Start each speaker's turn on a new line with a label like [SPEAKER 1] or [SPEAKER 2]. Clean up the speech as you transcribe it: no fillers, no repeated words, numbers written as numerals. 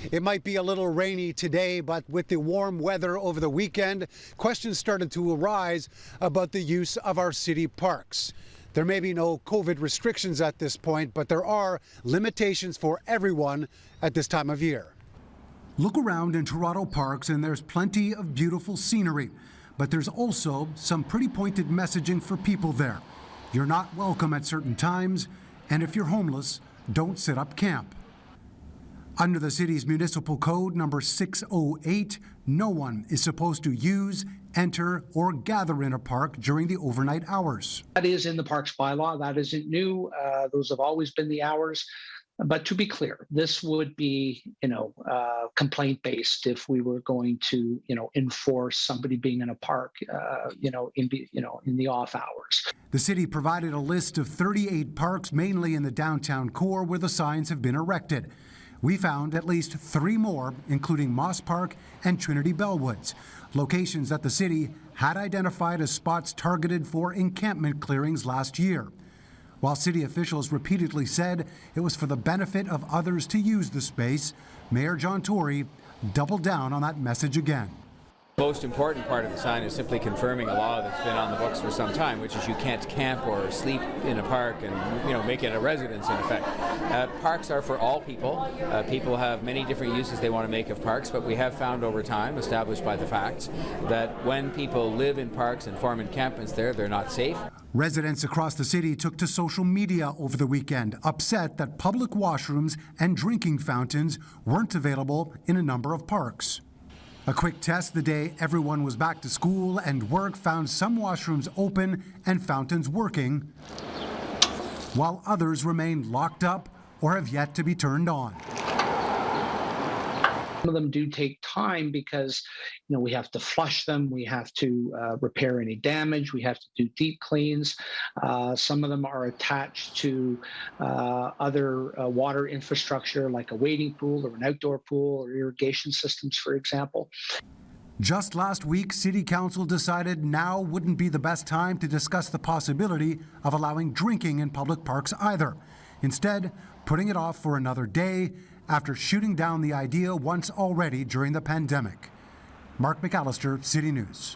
[SPEAKER 1] It might be a little rainy today, but with the warm weather over the weekend, questions started to arise about the use of our city parks. There may be no COVID restrictions at this point, but there are limitations for everyone at this time of year. Look around in Toronto parks and there's plenty of beautiful scenery, but there's also some pretty pointed messaging for people there. You're not welcome at certain times, and if you're homeless, don't set up camp. Under the city's municipal code number 608, no one is supposed to use, enter, or gather in a park during the overnight hours.
[SPEAKER 2] That is in the parks bylaw. That isn't new. Those have always been the hours. But to be clear, this would be, complaint-based if we were going to, enforce somebody being in a park, in the off hours.
[SPEAKER 1] The city provided a list of 38 parks, mainly in the downtown core, where the signs have been erected. We found at least 3 more, including Moss Park and Trinity Bellwoods, locations that the city had identified as spots targeted for encampment clearings last year. While city officials repeatedly said it was for the benefit of others to use the space, Mayor John Tory doubled down on that message again.
[SPEAKER 3] The most important part of the sign is simply confirming a law that's been on the books for some time, which is you can't camp or sleep in a park and make it a residence in effect. Parks are for all people. People have many different uses they want to make of parks, but we have found over time, established by the facts, that when people live in parks and form encampments there, they're not safe.
[SPEAKER 1] Residents across the city took to social media over the weekend, upset that public washrooms and drinking fountains weren't available in a number of parks. A quick test the day everyone was back to school and work found some washrooms open and fountains working, while others remain locked up or have yet to be turned on.
[SPEAKER 2] Some of them do take time because, we have to flush them, we have to repair any damage, we have to do deep cleans. Some of them are attached to other water infrastructure, like a wading pool or an outdoor pool or irrigation systems, for example.
[SPEAKER 1] Just last week, City Council decided now wouldn't be the best time to discuss the possibility of allowing drinking in public parks either. Instead, putting it off for another day after shooting down the idea once already during the pandemic. Mark McAllister, City News.